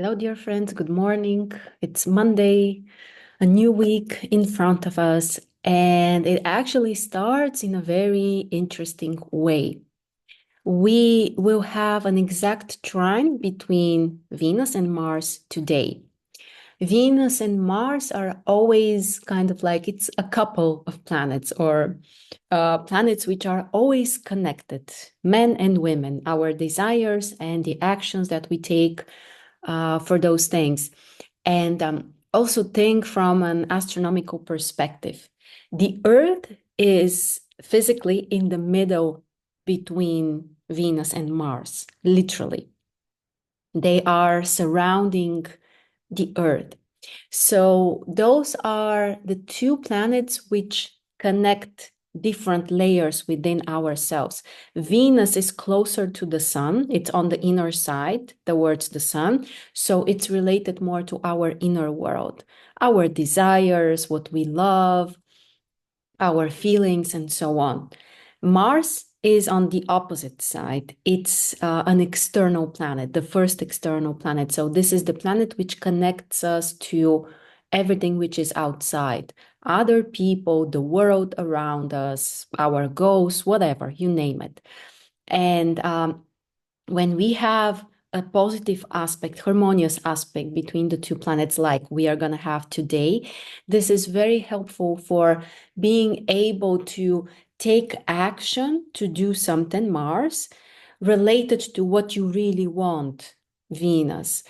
Hello, dear friends. Good morning. It's Monday, a new week in front of us, and it actually starts in a very interesting way. We will have an exact trine between Venus and Mars today. Venus and Mars are always kind of like it's a couple of planets or planets which are always connected, men and women, our desires and the actions that we take for those things. And also think from an astronomical perspective. The Earth is physically in the middle between Venus and Mars, literally. They are surrounding the Earth. So those are the two planets which connect different layers within ourselves. Venus is closer to the sun. It's on the inner side towards the sun. So it's related more to our inner world, our desires, what we love, our feelings, and so on. Mars is on the opposite side. It's an external planet, the first external planet. So this is the planet which connects us to everything which is outside, other people, the world around us, our goals, whatever, you name it. And when we have a positive aspect, harmonious aspect between the two planets, like we are going to have today, this is very helpful for being able to take action to do something, Mars, related to what you really want, Venus,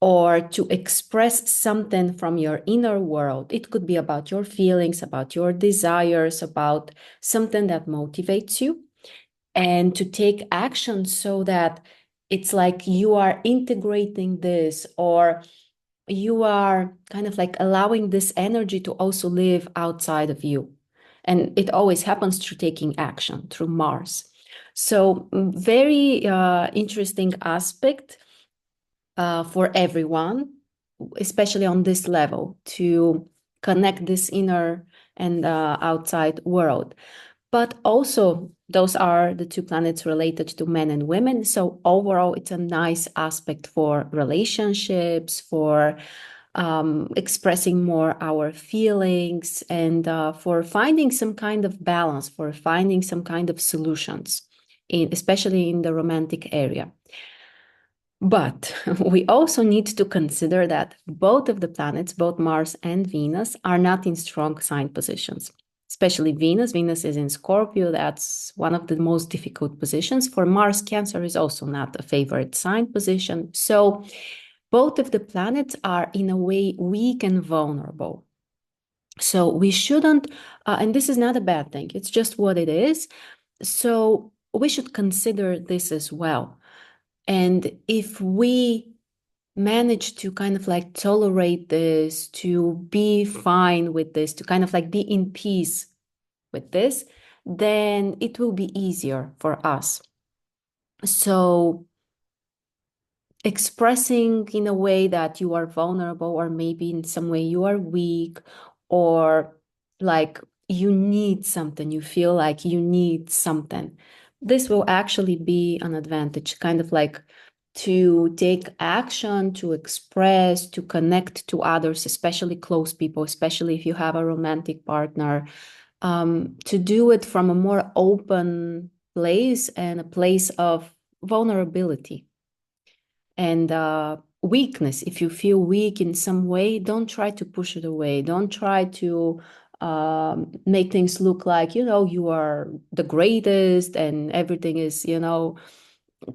or to express something from your inner world. It could be about your feelings, about your desires, about something that motivates you and to take action so that it's like you are integrating this or you are kind of like allowing this energy to also live outside of you. And it always happens through taking action through Mars. So, very interesting aspect for everyone, especially on this level, to connect this inner and outside world. But also, those are the two planets related to men and women. So overall, it's a nice aspect for relationships, for expressing more our feelings, and for finding some kind of balance, for finding some kind of solutions, especially in the romantic area. But we also need to consider that both of the planets, both Mars and Venus, are not in strong sign positions, especially Venus. Venus is in Scorpio. That's one of the most difficult positions. For Mars, Cancer is also not a favorite sign position. So both of the planets are in a way weak and vulnerable. So we shouldn't, and this is not a bad thing, it's just what it is. So we should consider this as well. And if we manage to kind of like tolerate this, to be fine with this, to kind of like be in peace with this, then it will be easier for us. So expressing in a way that you are vulnerable, or maybe in some way you are weak, or like you need something, you feel like you need something, this will actually be an advantage, kind of like to take action, to express, to connect to others, especially close people, especially if you have a romantic partner, to do it from a more open place and a place of vulnerability and weakness. If you feel weak in some way, don't try to push it away. Don't try to make things look like, you are the greatest and everything is,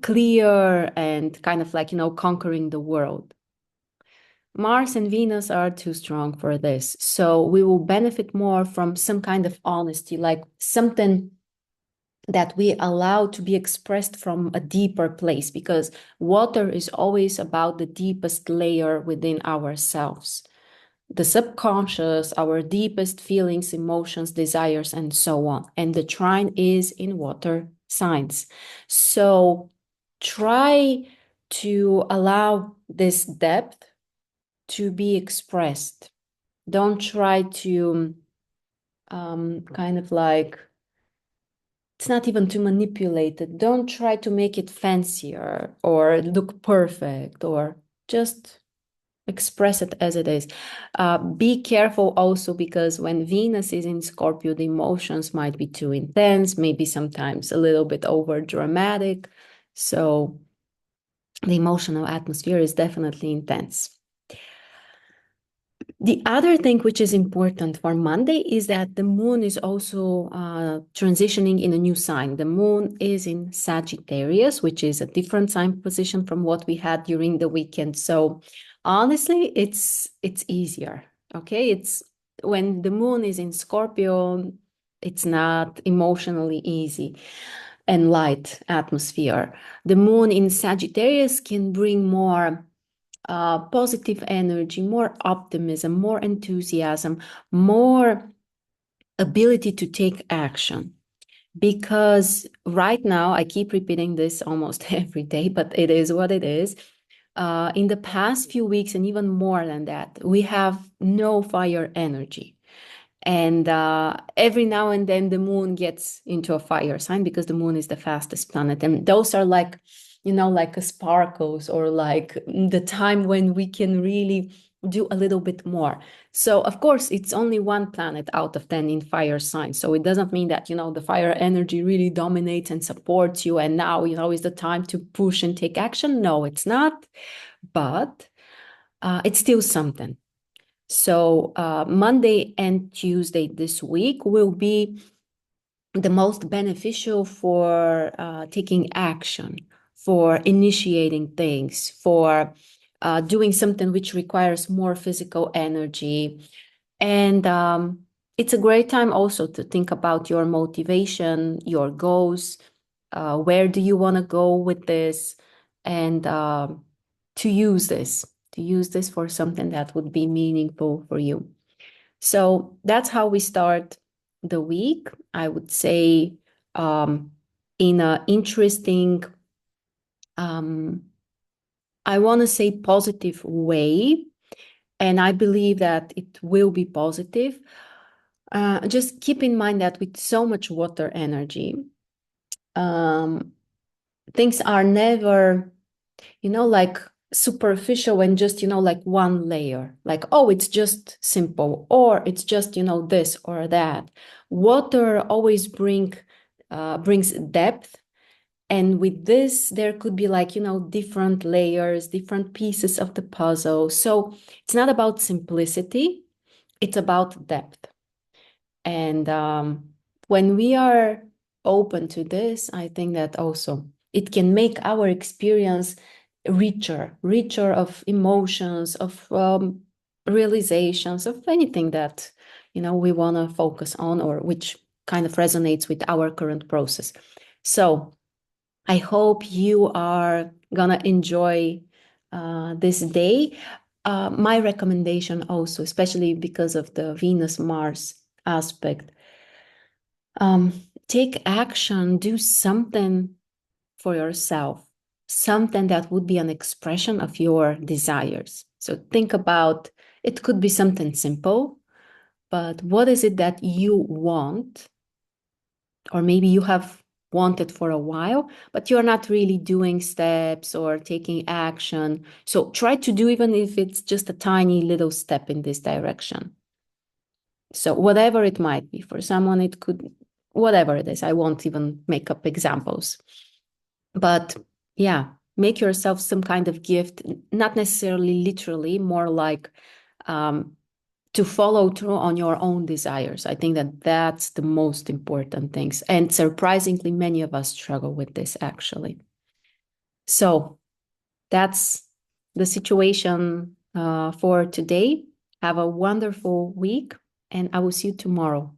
clear and kind of like, conquering the world. Mars and Venus are too strong for this. So we will benefit more from some kind of honesty, like something that we allow to be expressed from a deeper place, because water is always about the deepest layer within ourselves, the subconscious, our deepest feelings, emotions, desires, and so on. And the trine is in water signs. So try to allow this depth to be expressed. Don't try to kind of like, it's not even to manipulate it. Don't try to make it fancier or look perfect or Just express it as it is. Be careful also, because when Venus is in Scorpio, the emotions might be too intense, maybe sometimes a little bit over dramatic. So the emotional atmosphere is definitely intense. The other thing which is important for Monday is that the moon is also transitioning in a new sign. The moon is in Sagittarius, which is a different sign position from what we had during the weekend. So honestly, it's easier. Okay, it's when the moon is in Scorpio, it's not emotionally easy and light atmosphere. The moon in Sagittarius can bring more positive energy, more optimism, more enthusiasm, more ability to take action. Because right now, I keep repeating this almost every day, but it is what it is. In the past few weeks, and even more than that, we have no fire energy. And every now and then the moon gets into a fire sign, because the moon is the fastest planet. And those are like, like a sparkles, or like the time when we can really do a little bit more. So of course, it's only one planet out of 10 in fire signs. So it doesn't mean that, the fire energy really dominates and supports you. And now, is the time to push and take action. No, it's not. But it's still something. So Monday and Tuesday this week will be the most beneficial for taking action, for initiating things, for doing something which requires more physical energy. And it's a great time also to think about your motivation, your goals, where do you want to go with this, and to use this for something that would be meaningful for you. So that's how we start the week. I would say in an interesting, I want to say positive way. And I believe that it will be positive. Just keep in mind that with so much water energy, things are never, like superficial and just, like one layer, like, oh, it's just simple, or it's just, this or that. Water always brings depth. And with this, there could be like, different layers, different pieces of the puzzle. So it's not about simplicity, it's about depth. And when we are open to this, I think that also it can make our experience richer of emotions, of realizations, of anything that, we want to focus on, or which kind of resonates with our current process. So I hope you are gonna enjoy this day. My recommendation also, especially because of the Venus-Mars aspect, take action, do something for yourself, something that would be an expression of your desires. So think about, it could be something simple, but what is it that you want? Or maybe you have wanted for a while, but you're not really doing steps or taking action. So try to do, even if it's just a tiny little step in this direction. So whatever it might be, for someone, it could, whatever it is, I won't even make up examples. But yeah, make yourself some kind of gift, not necessarily literally, more like to follow through on your own desires. I think that that's the most important things. And surprisingly, many of us struggle with this actually. So that's the situation for today. Have a wonderful week, and I will see you tomorrow.